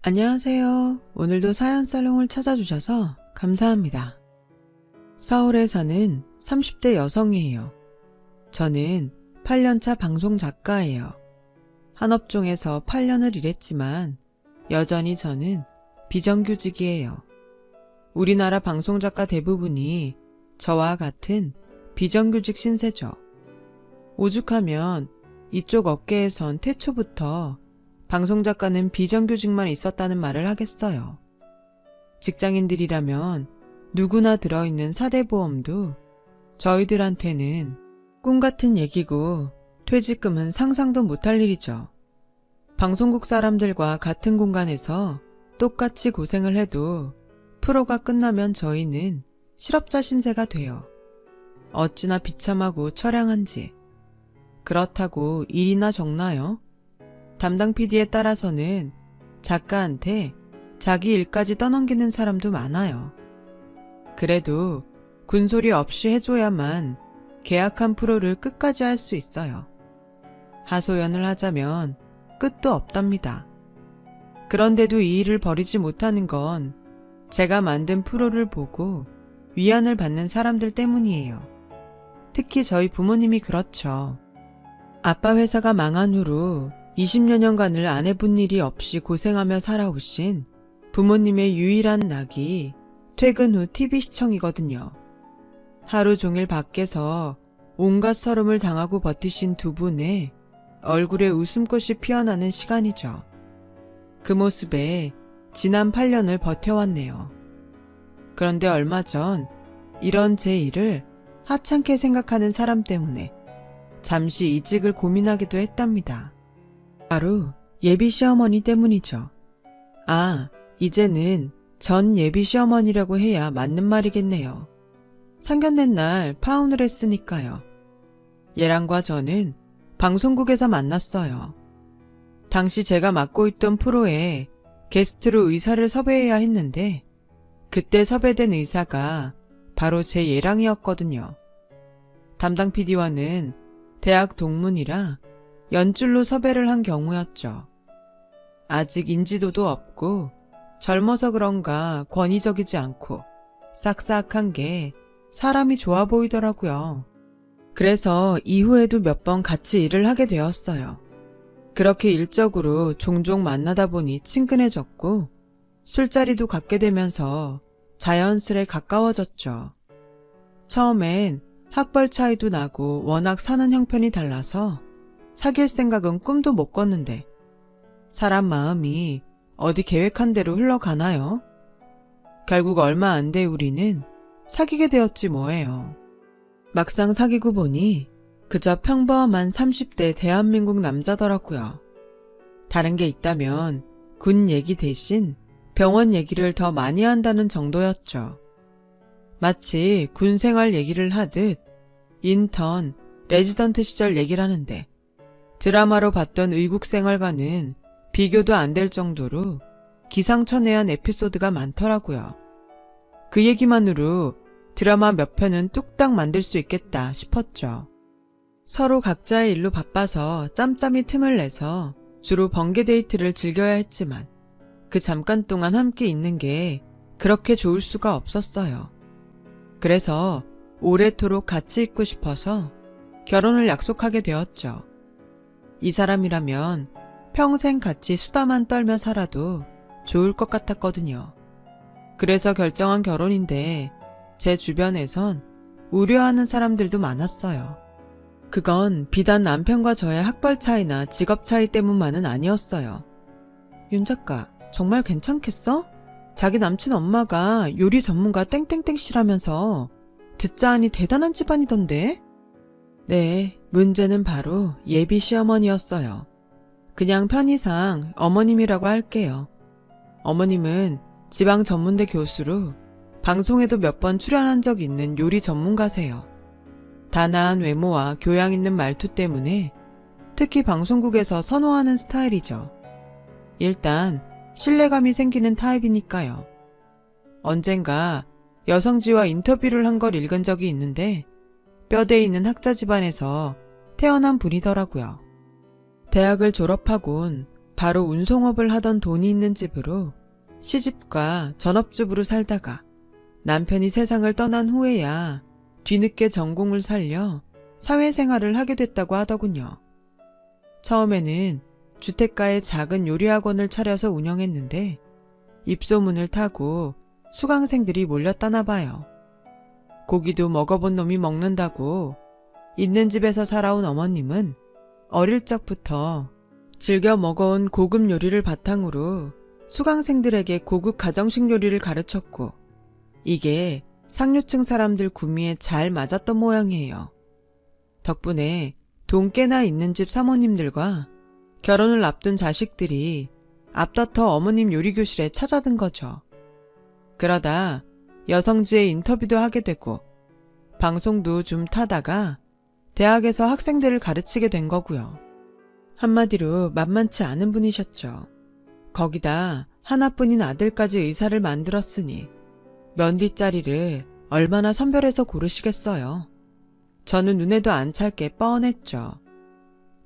안녕하세요. 오늘도 사연살롱을 찾아주셔서 감사합니다. 서울에 사는 30대 여성이에요. 저는 8년차 방송 작가예요. 한 업종에서 8년을 일했지만 여전히 저는 비정규직이에요. 우리나라 방송작가 대부분이 저와 같은 비정규직 신세죠. 오죽하면 이쪽 업계에선 태초부터 방송작가는 비정규직만 있었다는 말을 하겠어요. 직장인들이라면 누구나 들어있는 사대보험도 저희들한테는 꿈같은 얘기고 퇴직금은 상상도 못할 일이죠. 방송국 사람들과 같은 공간에서 똑같이 고생을 해도 프로가 끝나면 저희는 실업자 신세가 돼요. 어찌나 비참하고 처량한지. 그렇다고 일이나 적나요? 담당 PD에 따라서는 작가한테 자기 일까지 떠넘기는 사람도 많아요. 그래도 군소리 없이 해줘야만 계약한 프로를 끝까지 할 수 있어요. 하소연을 하자면 끝도 없답니다. 그런데도 이 일을 버리지 못하는 건 제가 만든 프로를 보고 위안을 받는 사람들 때문이에요. 특히 저희 부모님이 그렇죠. 아빠 회사가 망한 후로 20여 년간을 안 해본 일이 없이 고생하며 살아오신 부모님의 유일한 낙이 퇴근 후 TV 시청이거든요. 하루 종일 밖에서 온갖 서름을 당하고 버티신 두 분의 얼굴에 웃음꽃이 피어나는 시간이죠. 그 모습에 지난 8년을 버텨왔네요. 그런데 얼마 전 이런 제 일을 하찮게 생각하는 사람 때문에 잠시 이직을 고민하기도 했답니다. 바로 예비 시어머니 때문이죠. 이제는 전 예비 시어머니라고 해야 맞는 말이겠네요. 상견례 날 파혼을 했으니까요. 얘랑과 저는 방송국에서 만났어요. 당시 제가 맡고 있던 프로에 게스트로 의사를 섭외해야 했는데 그때 섭외된 의사가 바로 제 얘랑이었거든요. 담당 PD와는 대학 동문이라 연줄로 섭외를 한 경우였죠. 아직 인지도도 없고 젊어서 그런가 권위적이지 않고 싹싹한 게 사람이 좋아 보이더라고요. 그래서 이후에도 몇 번 같이 일을 하게 되었어요. 그렇게 일적으로 종종 만나다 보니 친근해졌고 술자리도 갖게 되면서 자연스레 가까워졌죠. 처음엔 학벌 차이도 나고 워낙 사는 형편이 달라서 사귈 생각은 꿈도 못 꿨는데 사람 마음이 어디 계획한 대로 흘러가나요? 결국 얼마 안 돼 우리는 사귀게 되었지 뭐예요. 막상 사귀고 보니 그저 평범한 30대 대한민국 남자더라고요. 다른 게 있다면 군 얘기 대신 병원 얘기를 더 많이 한다는 정도였죠. 마치 군 생활 얘기를 하듯 인턴, 레지던트 시절 얘기를 하는데 드라마로 봤던 의국 생활과는 비교도 안 될 정도로 기상천외한 에피소드가 많더라고요. 그 얘기만으로 드라마 몇 편은 뚝딱 만들 수 있겠다 싶었죠. 서로 각자의 일로 바빠서 짬짬이 틈을 내서 주로 번개 데이트를 즐겨야 했지만 그 잠깐 동안 함께 있는 게 그렇게 좋을 수가 없었어요. 그래서 오래도록 같이 있고 싶어서 결혼을 약속하게 되었죠. 이 사람이라면 평생 같이 수다만 떨며 살아도 좋을 것 같았거든요. 그래서 결정한 결혼인데 제 주변에선 우려하는 사람들도 많았어요. 그건 비단 남편과 저의 학벌 차이나 직업 차이 때문만은 아니었어요. 윤 작가, 정말 괜찮겠어? 자기 남친 엄마가 요리 전문가 땡땡땡씨라면서 듣자 하니 대단한 집안이던데? 네, 문제는 바로 예비 시어머니였어요. 그냥 편의상 어머님이라고 할게요. 어머님은 지방 전문대 교수로 방송에도 몇 번 출연한 적 있는 요리 전문가세요. 단아한 외모와 교양 있는 말투 때문에 특히 방송국에서 선호하는 스타일이죠. 일단 신뢰감이 생기는 타입이니까요. 언젠가 여성지와 인터뷰를 한 걸 읽은 적이 있는데 뼈대 있는 학자 집안에서 태어난 분이더라고요. 대학을 졸업하곤 바로 운송업을 하던 돈이 있는 집으로 시집과 전업주부로 살다가 남편이 세상을 떠난 후에야 뒤늦게 전공을 살려 사회생활을 하게 됐다고 하더군요. 처음에는 주택가에 작은 요리학원을 차려서 운영했는데 입소문을 타고 수강생들이 몰렸다나 봐요. 고기도 먹어본 놈이 먹는다고 있는 집에서 살아온 어머님은 어릴 적부터 즐겨 먹어온 고급 요리를 바탕으로 수강생들에게 고급 가정식 요리를 가르쳤고 이게 상류층 사람들 구미에 잘 맞았던 모양이에요. 덕분에 돈 꽤나 있는 집 사모님들과 결혼을 앞둔 자식들이 앞다퉈 어머님 요리교실에 찾아든 거죠. 그러다 여성지에 인터뷰도 하게 되고 방송도 좀 타다가 대학에서 학생들을 가르치게 된 거고요. 한마디로 만만치 않은 분이셨죠. 거기다 하나뿐인 아들까지 의사를 만들었으니 며느리 자리를 얼마나 선별해서 고르시겠어요. 저는 눈에도 안 찰 게 뻔했죠.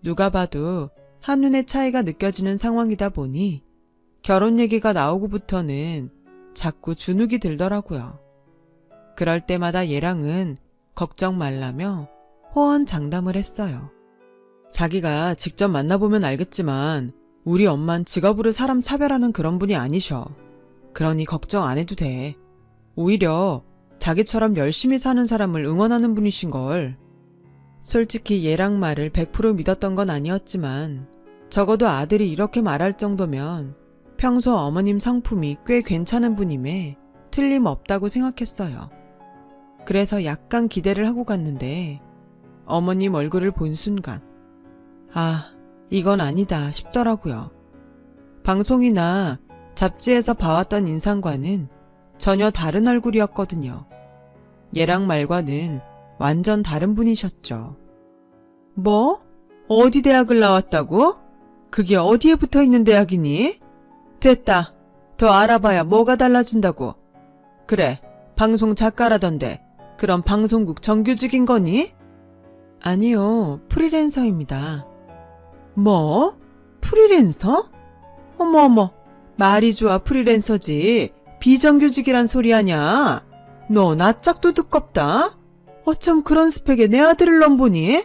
누가 봐도 한눈의 차이가 느껴지는 상황이다 보니 결혼 얘기가 나오고부터는 자꾸 주눅이 들더라고요. 그럴 때마다 얘랑은 걱정 말라며 호언장담을 했어요. 자기가 직접 만나보면 알겠지만 우리 엄만 직업으로 사람 차별하는 그런 분이 아니셔. 그러니 걱정 안 해도 돼. 오히려 자기처럼 열심히 사는 사람을 응원하는 분이신걸. 솔직히 얘랑 말을 100% 믿었던 건 아니었지만 적어도 아들이 이렇게 말할 정도면 평소 어머님 성품이 꽤 괜찮은 분임에 틀림없다고 생각했어요. 그래서 약간 기대를 하고 갔는데 어머님 얼굴을 본 순간 아, 이건 아니다 싶더라고요. 방송이나 잡지에서 봐왔던 인상과는 전혀 다른 얼굴이었거든요. 얘랑 말과는 완전 다른 분이셨죠. 뭐? 어디 대학을 나왔다고? 그게 어디에 붙어있는 대학이니? 됐다. 더 알아봐야 뭐가 달라진다고. 그래, 방송 작가라던데 그럼 방송국 정규직인 거니? 아니요, 프리랜서입니다. 뭐? 프리랜서? 어머어머, 말이 좋아 프리랜서지 비정규직이란 소리 하냐? 너 낯짝도 두껍다? 어쩜 그런 스펙에 내 아들을 넘보니?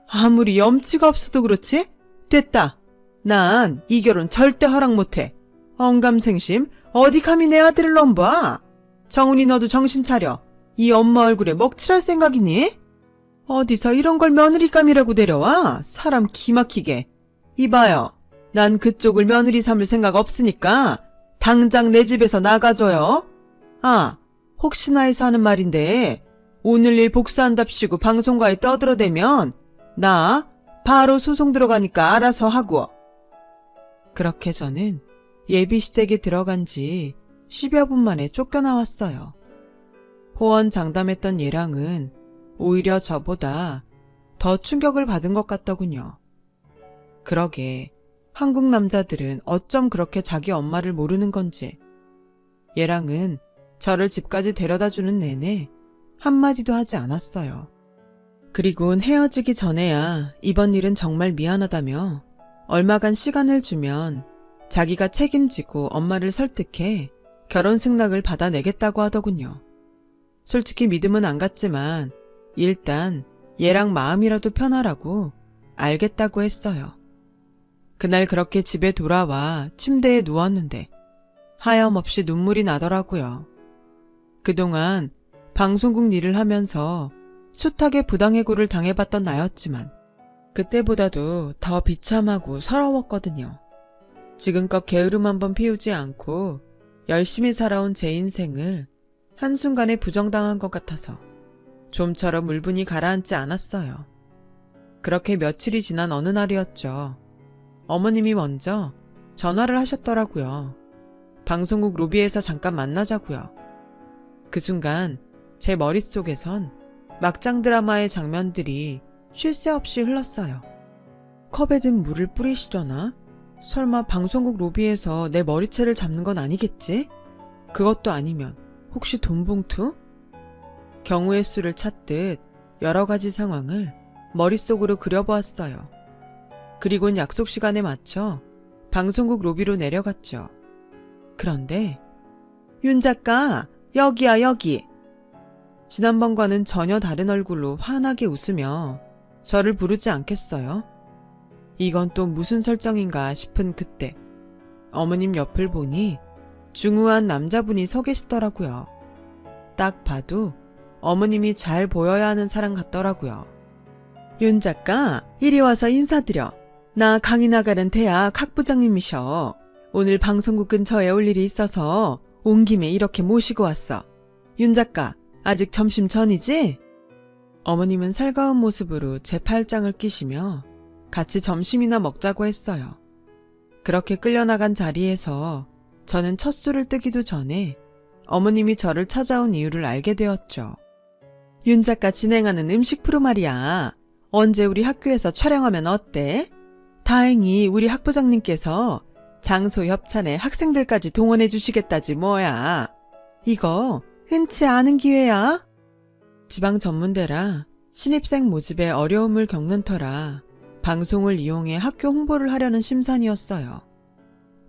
아무리 염치가 없어도 그렇지? 됐다. 난 이 결혼 절대 허락 못해. 언감생심 어디 감히 내 아들을 넘봐? 정훈이 너도 정신 차려. 이 엄마 얼굴에 먹칠할 생각이니? 어디서 이런 걸 며느리감이라고 데려와? 사람 기막히게. 이봐요. 난 그쪽을 며느리 삼을 생각 없으니까 당장 내 집에서 나가줘요. 아, 혹시나 해서 하는 말인데 오늘 일 복수한답시고 방송가에 떠들어대면 나 바로 소송 들어가니까 알아서 하고. 그렇게 저는 예비시댁에 들어간 지 10여 분 만에 쫓겨나왔어요. 호언장담했던 얘랑은 오히려 저보다 더 충격을 받은 것 같더군요. 그러게 한국 남자들은 어쩜 그렇게 자기 엄마를 모르는 건지. 얘랑은 저를 집까지 데려다주는 내내 한마디도 하지 않았어요. 그리곤 헤어지기 전에야 이번 일은 정말 미안하다며 얼마간 시간을 주면 자기가 책임지고 엄마를 설득해 결혼 승낙을 받아내겠다고 하더군요. 솔직히 믿음은 안 갔지만 일단 얘랑 마음이라도 편하라고 알겠다고 했어요. 그날 그렇게 집에 돌아와 침대에 누웠는데 하염없이 눈물이 나더라고요. 그동안 방송국 일을 하면서 숱하게 부당해고를 당해봤던 나였지만 그때보다도 더 비참하고 서러웠거든요. 지금껏 게으름 한번 피우지 않고 열심히 살아온 제 인생을 한순간에 부정당한 것 같아서 좀처럼 울분이 가라앉지 않았어요. 그렇게 며칠이 지난 어느 날이었죠. 어머님이 먼저 전화를 하셨더라고요. 방송국 로비에서 잠깐 만나자고요. 그 순간 제 머릿속에선 막장 드라마의 장면들이 쉴 새 없이 흘렀어요. 컵에 든 물을 뿌리시려나? 설마 방송국 로비에서 내 머리채를 잡는 건 아니겠지? 그것도 아니면 혹시 돈봉투? 경우의 수를 찾듯 여러 가지 상황을 머릿속으로 그려보았어요. 그리곤 약속 시간에 맞춰 방송국 로비로 내려갔죠. 그런데 윤 작가, 여기야 여기. 지난번과는 전혀 다른 얼굴로 환하게 웃으며 저를 부르지 않겠어요? 이건 또 무슨 설정인가 싶은 그때 어머님 옆을 보니 중후한 남자분이 서 계시더라고요. 딱 봐도 어머님이 잘 보여야 하는 사람 같더라고요. 윤 작가, 이리 와서 인사드려. 나 강의 나가는 대학 학부장님이셔. 오늘 방송국 근처에 올 일이 있어서 온 김에 이렇게 모시고 왔어. 윤 작가, 아직 점심 전이지? 어머님은 살가운 모습으로 제 팔짱을 끼시며 같이 점심이나 먹자고 했어요. 그렇게 끌려나간 자리에서 저는 첫 술을 뜨기도 전에 어머님이 저를 찾아온 이유를 알게 되었죠. 윤 작가 진행하는 음식 프로 말이야. 언제 우리 학교에서 촬영하면 어때? 다행히 우리 학부장님께서 장소 협찬에 학생들까지 동원해 주시겠다지 뭐야. 이거 흔치 않은 기회야. 지방 전문대라 신입생 모집에 어려움을 겪는 터라 방송을 이용해 학교 홍보를 하려는 심산이었어요.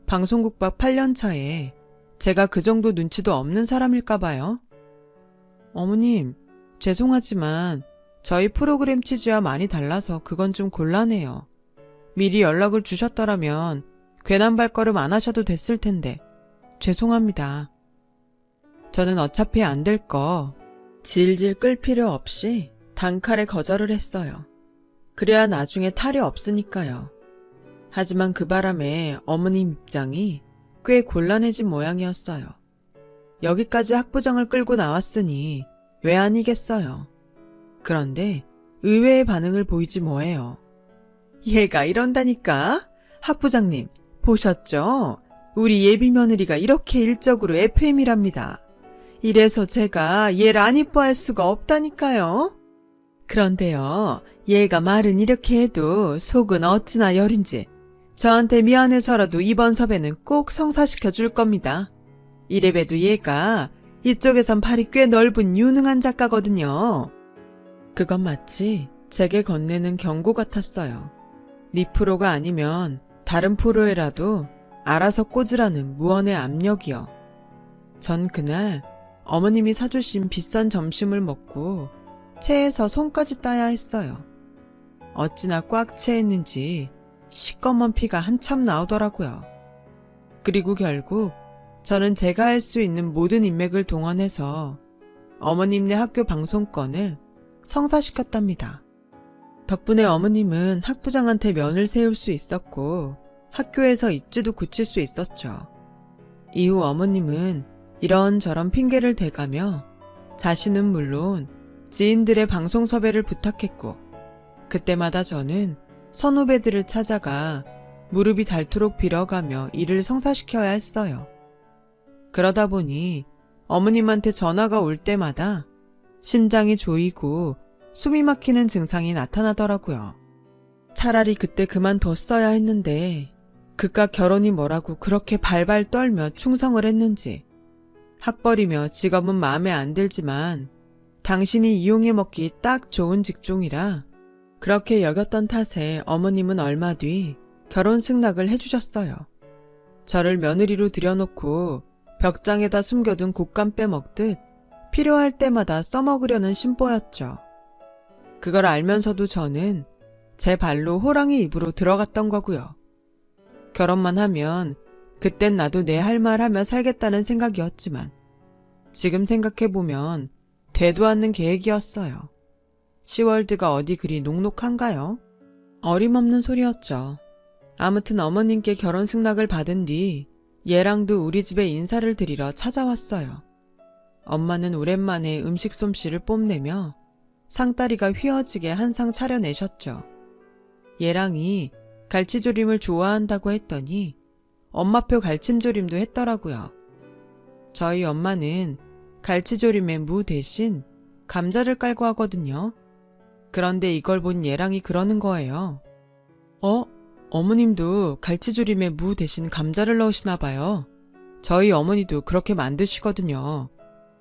방송국밥 8년 차에 제가 그 정도 눈치도 없는 사람일까 봐요. 어머님, 죄송하지만 저희 프로그램 취지와 많이 달라서 그건 좀 곤란해요. 미리 연락을 주셨더라면 괜한 발걸음 안 하셔도 됐을 텐데 죄송합니다. 저는 어차피 안 될 거 질질 끌 필요 없이 단칼에 거절을 했어요. 그래야 나중에 탈이 없으니까요. 하지만 그 바람에 어머님 입장이 꽤 곤란해진 모양이었어요. 여기까지 학부장을 끌고 나왔으니 왜 아니겠어요. 그런데 의외의 반응을 보이지 뭐예요. 얘가 이런다니까? 학부장님, 보셨죠? 우리 예비 며느리가 이렇게 일적으로 FM이랍니다. 이래서 제가 얘를 안 이뻐할 수가 없다니까요. 그런데요, 얘가 말은 이렇게 해도 속은 어찌나 여린지 저한테 미안해서라도 이번 섭외는 꼭 성사시켜 줄 겁니다. 이래봬도 얘가 이쪽에선 팔이 꽤 넓은 유능한 작가거든요. 그건 마치 제게 건네는 경고 같았어요. 네 프로가 아니면 다른 프로에라도 알아서 꽂으라는 무언의 압력이요. 전 그날 어머님이 사주신 비싼 점심을 먹고 체에서 손까지 따야 했어요. 어찌나 꽉 채했는지 시꺼먼 피가 한참 나오더라고요. 그리고 결국 저는 제가 할 수 있는 모든 인맥을 동원해서 어머님네 학교 방송권을 성사시켰답니다. 덕분에 어머님은 학부장한테 면을 세울 수 있었고 학교에서 입지도 굳힐 수 있었죠. 이후 어머님은 이런저런 핑계를 대가며 자신은 물론 지인들의 방송 섭외를 부탁했고 그때마다 저는 선후배들을 찾아가 무릎이 닳도록 빌어가며 일을 성사시켜야 했어요. 그러다 보니 어머님한테 전화가 올 때마다 심장이 조이고 숨이 막히는 증상이 나타나더라고요. 차라리 그때 그만뒀어야 했는데 그깟 결혼이 뭐라고 그렇게 발발 떨며 충성을 했는지. 학벌이며 직업은 마음에 안 들지만 당신이 이용해 먹기 딱 좋은 직종이라 그렇게 여겼던 탓에 어머님은 얼마 뒤 결혼 승낙을 해주셨어요. 저를 며느리로 들여놓고 벽장에다 숨겨둔 곶감 빼먹듯 필요할 때마다 써먹으려는 심보였죠. 그걸 알면서도 저는 제 발로 호랑이 입으로 들어갔던 거고요. 결혼만 하면 그땐 나도 내 할 말 하며 살겠다는 생각이었지만 지금 생각해보면 되도 않는 계획이었어요. 시월드가 어디 그리 녹록한가요? 어림없는 소리였죠. 아무튼 어머님께 결혼 승낙을 받은 뒤 얘랑도 우리 집에 인사를 드리러 찾아왔어요. 엄마는 오랜만에 음식 솜씨를 뽐내며 상다리가 휘어지게 한 상 차려내셨죠. 얘랑이 갈치조림을 좋아한다고 했더니 엄마표 갈침조림도 했더라고요. 저희 엄마는 갈치조림에 무 대신 감자를 깔고 하거든요. 그런데 이걸 본 얘랑이 그러는 거예요. 어머님도 갈치조림에 무 대신 감자를 넣으시나 봐요. 저희 어머니도 그렇게 만드시거든요.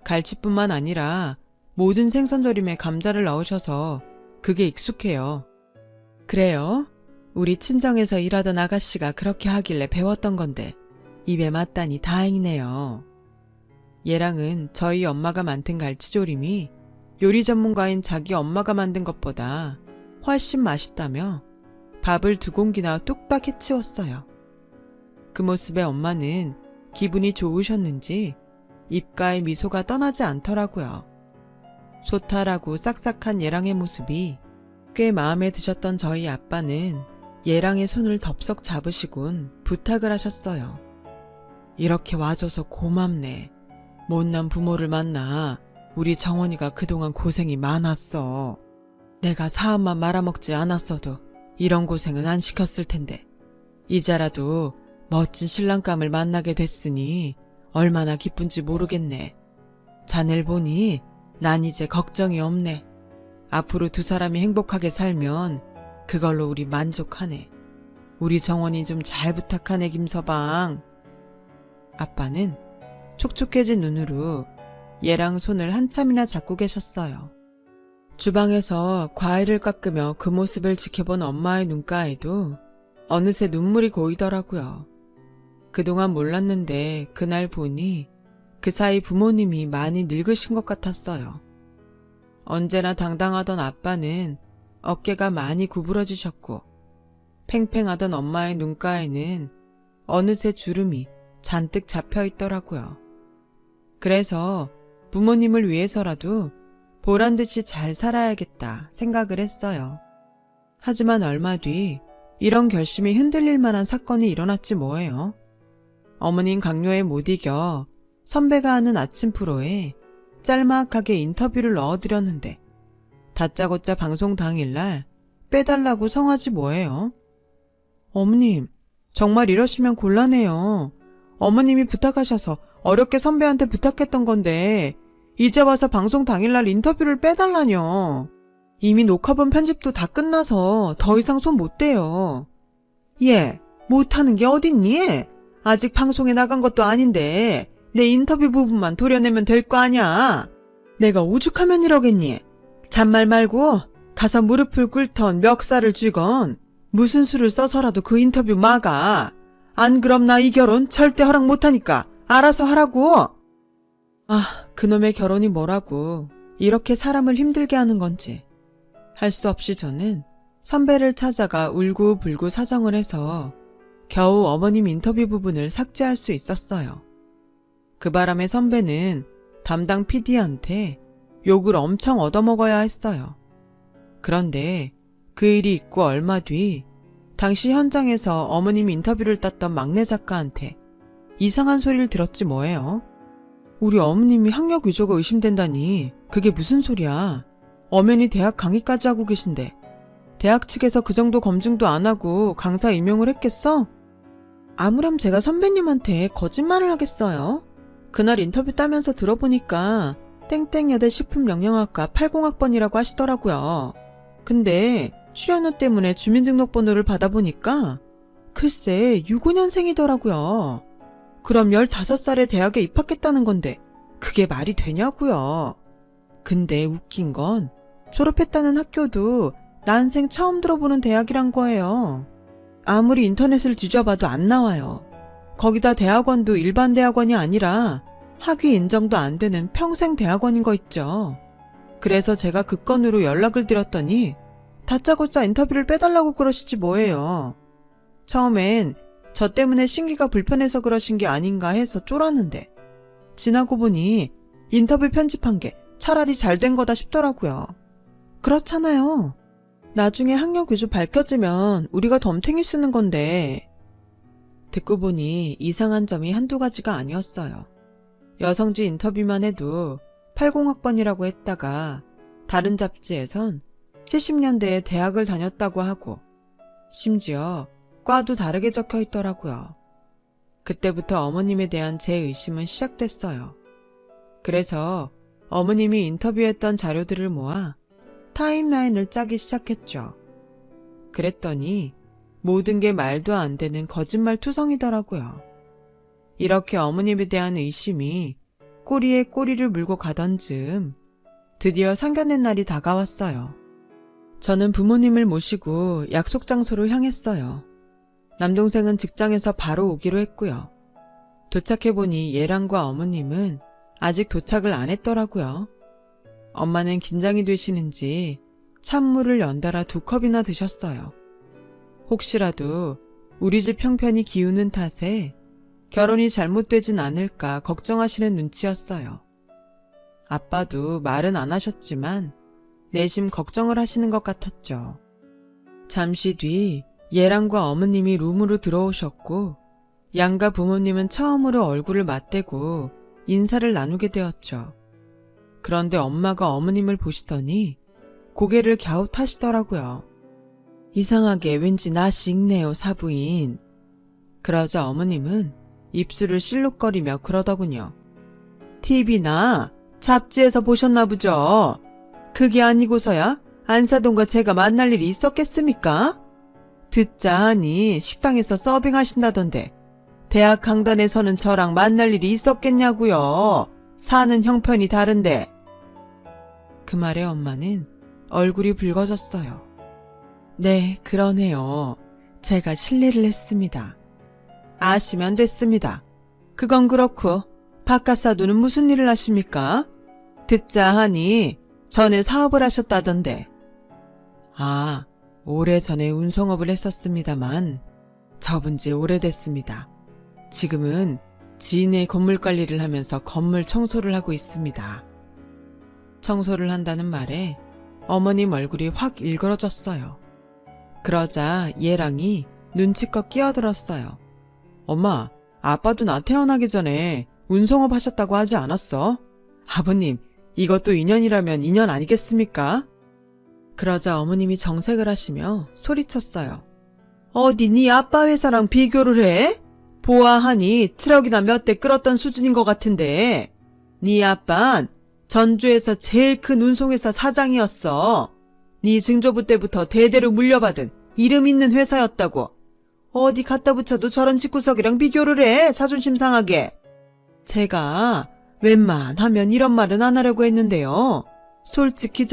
갈치뿐만 아니라 모든 생선조림에 감자를 넣으셔서 그게 익숙해요. 그래요? 우리 친정에서 일하던 아가씨가 그렇게 하길래 배웠던 건데 입에 맞다니 다행이네요. 얘랑은 저희 엄마가 만든 갈치조림이 요리 전문가인 자기 엄마가 만든 것보다 훨씬 맛있다며 밥을 2공기나 뚝딱 해치웠어요. 그 모습에 엄마는 기분이 좋으셨는지 입가에 미소가 떠나지 않더라고요. 소탈하고 싹싹한 예랑의 모습이 꽤 마음에 드셨던 저희 아빠는 예랑의 손을 덥석 잡으시곤 부탁을 하셨어요. 이렇게 와줘서 고맙네. 못난 부모를 만나 우리 정원이가 그동안 고생이 많았어. 내가 사업만 말아먹지 않았어도 이런 고생은 안 시켰을 텐데 이제라도 멋진 신랑감을 만나게 됐으니 얼마나 기쁜지 모르겠네. 자넬 보니 난 이제 걱정이 없네. 앞으로 2 사람이 행복하게 살면 그걸로 우리 만족하네. 우리 정원이 좀 잘 부탁하네 김서방. 아빠는 촉촉해진 눈으로 얘랑 손을 한참이나 잡고 계셨어요. 주방에서 과일을 깎으며 그 모습을 지켜본 엄마의 눈가에도 어느새 눈물이 고이더라고요. 그동안 몰랐는데 그날 보니 그 사이 부모님이 많이 늙으신 것 같았어요. 언제나 당당하던 아빠는 어깨가 많이 구부러지셨고 팽팽하던 엄마의 눈가에는 어느새 주름이 잔뜩 잡혀 있더라고요. 그래서 부모님을 위해서라도 보란듯이 잘 살아야겠다 생각을 했어요. 하지만 얼마 뒤 이런 결심이 흔들릴 만한 사건이 일어났지 뭐예요. 어머님 강요에 못 이겨 선배가 하는 아침 프로에 짤막하게 인터뷰를 넣어드렸는데 다짜고짜 방송 당일날 빼달라고 성하지 뭐예요. 어머님, 정말 이러시면 곤란해요. 어머님이 부탁하셔서 어렵게 선배한테 부탁했던 건데 이제 와서 방송 당일날 인터뷰를 빼달라뇨. 이미 녹화본 편집도 다 끝나서 더 이상 손 못 대요. 얘, 못하는 게 어딨니? 아직 방송에 나간 것도 아닌데 내 인터뷰 부분만 도려내면 될 거 아냐. 내가 오죽하면 이러겠니? 잔말 말고 가서 무릎을 꿇던 멱살을 쥐건 무슨 수를 써서라도 그 인터뷰 막아. 안 그럼 나 이 결혼 절대 허락 못하니까 알아서 하라고. 아, 그놈의 결혼이 뭐라고 이렇게 사람을 힘들게 하는 건지. 할 수 없이 저는 선배를 찾아가 울고불고 사정을 해서 겨우 어머님 인터뷰 부분을 삭제할 수 있었어요. 그 바람에 선배는 담당 PD한테 욕을 엄청 얻어먹어야 했어요. 그런데 그 일이 있고 얼마 뒤 당시 현장에서 어머님 인터뷰를 땄던 막내 작가한테 이상한 소리를 들었지 뭐예요. 우리 어머님이 학력 위조가 의심된다니 그게 무슨 소리야. 엄연히 대학 강의까지 하고 계신데 대학 측에서 그 정도 검증도 안 하고 강사 임용을 했겠어? 아무렴 제가 선배님한테 거짓말을 하겠어요? 그날 인터뷰 따면서 들어보니까 땡땡여대 식품영양학과 80학번이라고 하시더라고요. 근데 출연료 때문에 주민등록번호를 받아보니까 글쎄 65년생이더라고요. 그럼 15살에 대학에 입학했다는 건데 그게 말이 되냐고요. 근데 웃긴 건 졸업했다는 학교도 난생 처음 들어보는 대학이란 거예요. 아무리 인터넷을 뒤져봐도 안 나와요. 거기다 대학원도 일반 대학원이 아니라 학위 인정도 안 되는 평생 대학원인 거 있죠. 그래서 제가 그 건으로 연락을 드렸더니 다짜고짜 인터뷰를 빼달라고 그러시지 뭐예요. 처음엔 저 때문에 심기가 불편해서 그러신 게 아닌가 해서 쫄았는데 지나고 보니 인터뷰 편집한 게 차라리 잘 된 거다 싶더라고요. 그렇잖아요. 나중에 학력 위조 밝혀지면 우리가 덤탱이 쓰는 건데. 듣고 보니 이상한 점이 한두 가지가 아니었어요. 여성지 인터뷰만 해도 80학번이라고 했다가 다른 잡지에선 70년대에 대학을 다녔다고 하고 심지어 과도 다르게 적혀 있더라고요. 그때부터 어머님에 대한 제 의심은 시작됐어요. 그래서 어머님이 인터뷰했던 자료들을 모아 타임라인을 짜기 시작했죠. 그랬더니 모든 게 말도 안 되는 거짓말 투성이더라고요. 이렇게 어머님에 대한 의심이 꼬리에 꼬리를 물고 가던 즈음 드디어 상견례 날이 다가왔어요. 저는 부모님을 모시고 약속 장소로 향했어요. 남동생은 직장에서 바로 오기로 했고요. 도착해보니 예랑과 어머님은 아직 도착을 안 했더라고요. 엄마는 긴장이 되시는지 찬물을 연달아 2컵이나 드셨어요. 혹시라도 우리 집 형편이 기우는 탓에 결혼이 잘못되진 않을까 걱정하시는 눈치였어요. 아빠도 말은 안 하셨지만 내심 걱정을 하시는 것 같았죠. 잠시 뒤 예랑과 어머님이 룸으로 들어오셨고 양가 부모님은 처음으로 얼굴을 맞대고 인사를 나누게 되었죠. 그런데 엄마가 어머님을 보시더니 고개를 갸웃하시더라고요. 이상하게 왠지 낯이 익네요, 사부인. 그러자 어머님은 입술을 실룩거리며 그러더군요. TV나 잡지에서 보셨나 보죠. 그게 아니고서야 안사돈과 제가 만날 일이 있었겠습니까? 듣자 하니 식당에서 서빙하신다던데 대학 강단에서는 저랑 만날 일이 있었겠냐고요. 사는 형편이 다른데. 그 말에 엄마는 얼굴이 붉어졌어요. 네, 그러네요. 제가 실례를 했습니다. 아시면 됐습니다. 그건 그렇고 바깥 사돈은 무슨 일을 하십니까? 듣자 하니 전에 사업을 하셨다던데. 아, 오래전에 운송업을 했었습니다만 접은 지 오래됐습니다. 지금은 지인의 건물 관리를 하면서 건물 청소를 하고 있습니다. 청소를 한다는 말에 어머님 얼굴이 확 일그러졌어요. 그러자 예랑이 눈치껏 끼어들었어요. 엄마, 아빠도 나 태어나기 전에 운송업 하셨다고 하지 않았어? 아버님, 이것도 인연이라면 인연 아니겠습니까? 그러자 어머님이 정색을 하시며 소리쳤어요. 어디 네 아빠 회사랑 비교를 해? 보아하니 트럭이나 몇 대 끌었던 수준인 것 같은데 네 아빤 전주에서 제일 큰 운송회사 사장이었어. 네 증조부 때부터 대대로 물려받은 이름 있는 회사였다고. 어디 갖다 붙여도 저런 집구석이랑 비교를 해, 자존심 상하게. 제가 웬만하면 이런 말은 안 하려고 했는데요. 솔직히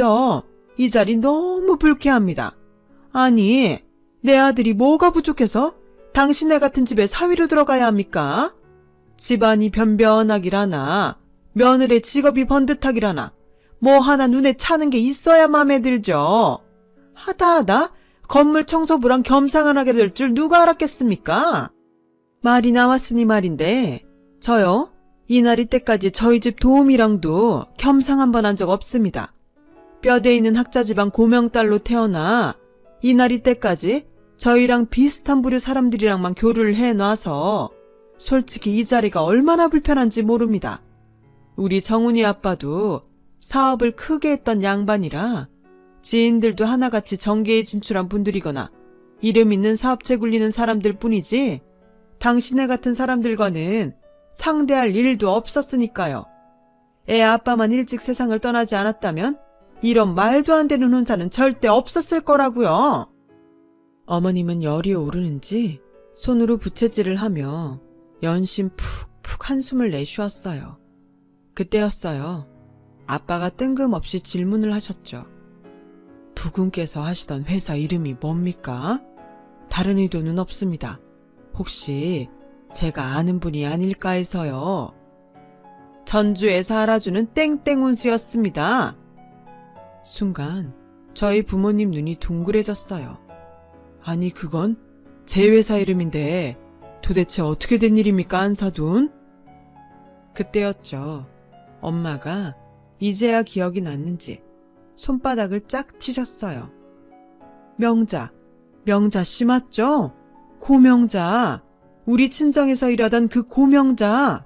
이 자리 너무 불쾌합니다. 아니, 내 아들이 뭐가 부족해서 당신네 같은 집에 사위로 들어가야 합니까? 집안이 변변하기라나 며느리의 직업이 번듯하기라나 뭐 하나 눈에 차는 게 있어야 마음에 들죠. 하다 건물 청소부랑 겸상을 하게 될 줄 누가 알았겠습니까? 말이 나왔으니 말인데 저요? 이날이 때까지 저희 집 도우미랑도 겸상 한 번 한 적 없습니다. 뼈대 있는 학자지방 고명딸로 태어나 이날이 때까지 저희랑 비슷한 부류 사람들이랑만 교류를 해놔서 솔직히 이 자리가 얼마나 불편한지 모릅니다. 우리 정훈이 아빠도 사업을 크게 했던 양반이라 지인들도 하나같이 정계에 진출한 분들이거나 이름 있는 사업체 굴리는 사람들 뿐이지 당신네 같은 사람들과는 상대할 일도 없었으니까요. 애 아빠만 일찍 세상을 떠나지 않았다면 이런 말도 안 되는 혼사는 절대 없었을 거라고요. 어머님은 열이 오르는지 손으로 부채질을 하며 연신 푹푹 한숨을 내쉬었어요. 그때였어요. 아빠가 뜬금없이 질문을 하셨죠. 부군께서 하시던 회사 이름이 뭡니까? 다른 의도는 없습니다. 혹시 제가 아는 분이 아닐까 해서요. 전주에서 알아주는 땡땡운수였습니다. 순간 저희 부모님 눈이 둥그레졌어요. 아니 그건 제 회사 이름인데 도대체 어떻게 된 일입니까, 안사돈? 그때였죠. 엄마가 이제야 기억이 났는지 손바닥을 짝 치셨어요. 명자 씨 맞죠? 고명자. 우리 친정에서 일하던 그 고명자.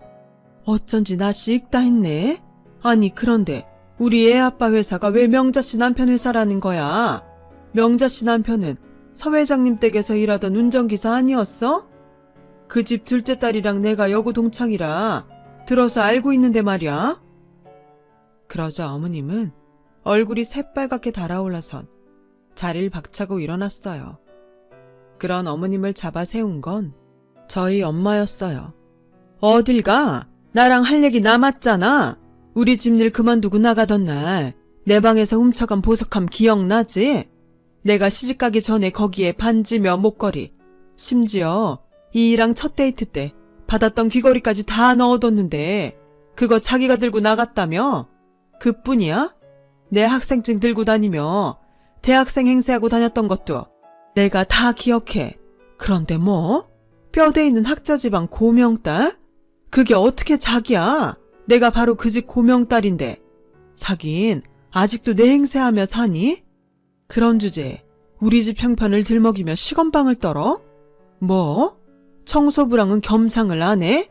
어쩐지 낯이 익다 했네. 아니 그런데 우리 애 아빠 회사가 왜 명자 씨 남편 회사라는 거야? 명자 씨 남편은 서 회장님 댁에서 일하던 운전기사 아니었어? 그 집 둘째 딸이랑 내가 여고 동창이라 들어서 알고 있는데 말이야. 그러자 어머님은 얼굴이 새빨갛게 달아올라선 자리를 박차고 일어났어요. 그런 어머님을 잡아 세운 건 저희 엄마였어요. 어딜 가? 나랑 할 얘기 남았잖아. 우리 집 일 그만두고 나가던 날 내 방에서 훔쳐간 보석함 기억나지? 내가 시집가기 전에 거기에 반지며 목걸이, 심지어 이랑 첫 데이트 때 받았던 귀걸이까지 다 넣어뒀는데 그거 자기가 들고 나갔다며? 그뿐이야? 내 학생증 들고 다니며 대학생 행세하고 다녔던 것도 내가 다 기억해. 그런데 뭐? 뼈대 있는 학자 집안 고명딸? 그게 어떻게 자기야? 내가 바로 그 집 고명딸인데 자긴 아직도 내 행세하며 사니? 그런 주제에 우리 집 형편을 들먹이며 시건방을 떨어? 뭐? 청소부랑은 겸상을 안 해?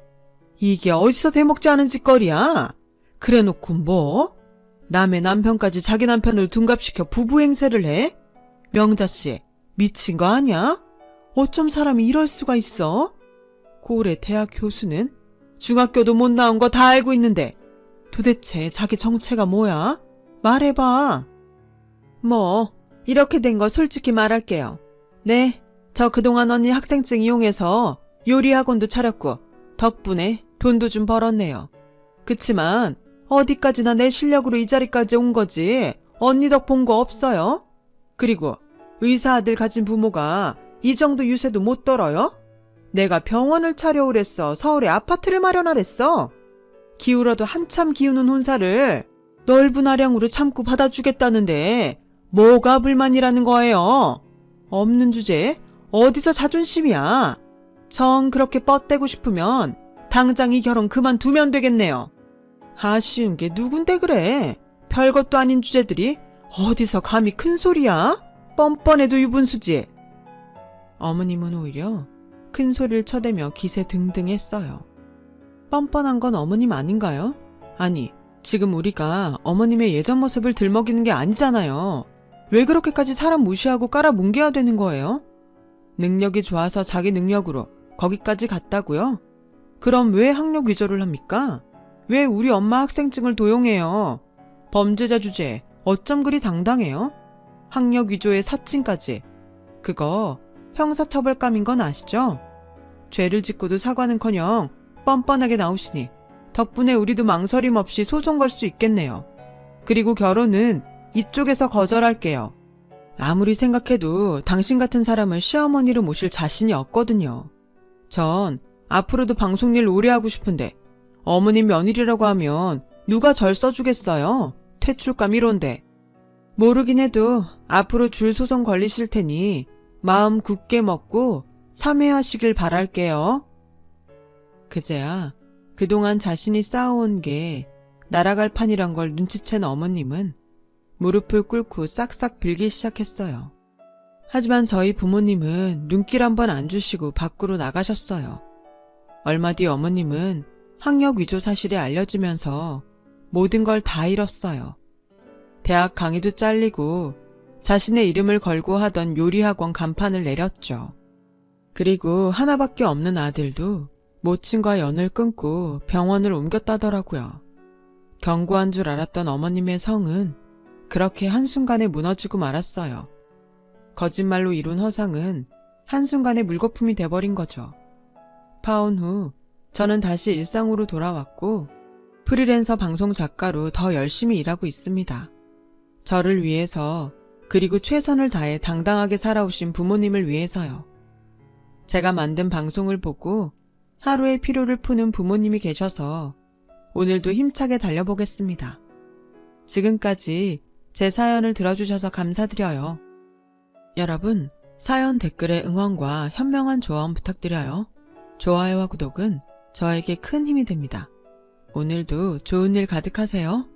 이게 어디서 대먹지 않은 짓거리야? 그래놓고 뭐? 남의 남편까지 자기 남편을 둔갑시켜 부부 행세를 해? 명자씨, 미친 거 아니야? 어쩜 사람이 이럴 수가 있어? 고을의 대학 교수는 중학교도 못 나온 거 다 알고 있는데 도대체 자기 정체가 뭐야? 말해봐. 뭐 이렇게 된 거 솔직히 말할게요. 네, 저 그동안 언니 학생증 이용해서 요리학원도 차렸고 덕분에 돈도 좀 벌었네요. 그치만 어디까지나 내 실력으로 이 자리까지 온 거지 언니 덕 본 거 없어요? 그리고 의사 아들 가진 부모가 이 정도 유세도 못 떨어요? 내가 병원을 차려오랬어. 서울에 아파트를 마련하랬어. 기울어도 한참 기우는 혼사를 넓은 아량으로 참고 받아주겠다는데 뭐가 불만이라는 거예요? 없는 주제에 어디서 자존심이야? 정 그렇게 뻗대고 싶으면 당장 이 결혼 그만두면 되겠네요. 아쉬운 게 누군데 그래? 별것도 아닌 주제들이 어디서 감히 큰 소리야? 뻔뻔해도 유분수지. 어머님은 오히려 큰 소리를 쳐대며 기세 등등했어요. 뻔뻔한 건 어머님 아닌가요? 아니, 지금 우리가 어머님의 예전 모습을 들먹이는 게 아니잖아요. 왜 그렇게까지 사람 무시하고 깔아뭉개야 되는 거예요? 능력이 좋아서 자기 능력으로 거기까지 갔다고요? 그럼 왜 학력 위조를 합니까? 왜 우리 엄마 학생증을 도용해요? 범죄자 주제에 어쩜 그리 당당해요? 학력 위조에 사칭까지. 그거 형사처벌감인 건 아시죠? 죄를 짓고도 사과는커녕 뻔뻔하게 나오시니 덕분에 우리도 망설임 없이 소송 걸 수 있겠네요. 그리고 결혼은 이쪽에서 거절할게요. 아무리 생각해도 당신 같은 사람을 시어머니로 모실 자신이 없거든요. 전 앞으로도 방송일 오래 하고 싶은데 어머님 며느리라고 하면 누가 절 써주겠어요? 퇴출감 1호인데. 모르긴 해도 앞으로 줄 소송 걸리실 테니 마음 굳게 먹고 참회하시길 바랄게요. 그제야 그동안 자신이 쌓아온 게 날아갈 판이란 걸 눈치챈 어머님은 무릎을 꿇고 싹싹 빌기 시작했어요. 하지만 저희 부모님은 눈길 한 번 안 주시고 밖으로 나가셨어요. 얼마 뒤 어머님은 학력 위조 사실이 알려지면서 모든 걸 다 잃었어요. 대학 강의도 잘리고 자신의 이름을 걸고 하던 요리학원 간판을 내렸죠. 그리고 하나밖에 없는 아들도 모친과 연을 끊고 병원을 옮겼다더라고요. 견고한 줄 알았던 어머님의 성은 그렇게 한순간에 무너지고 말았어요. 거짓말로 이룬 허상은 한순간에 물거품이 돼버린 거죠. 파혼 후 저는 다시 일상으로 돌아왔고 프리랜서 방송 작가로 더 열심히 일하고 있습니다. 저를 위해서 그리고 최선을 다해 당당하게 살아오신 부모님을 위해서요. 제가 만든 방송을 보고 하루의 피로를 푸는 부모님이 계셔서 오늘도 힘차게 달려보겠습니다. 지금까지 제 사연을 들어주셔서 감사드려요. 여러분, 사연 댓글에 응원과 현명한 조언 부탁드려요. 좋아요와 구독은 저에게 큰 힘이 됩니다. 오늘도 좋은 일 가득하세요.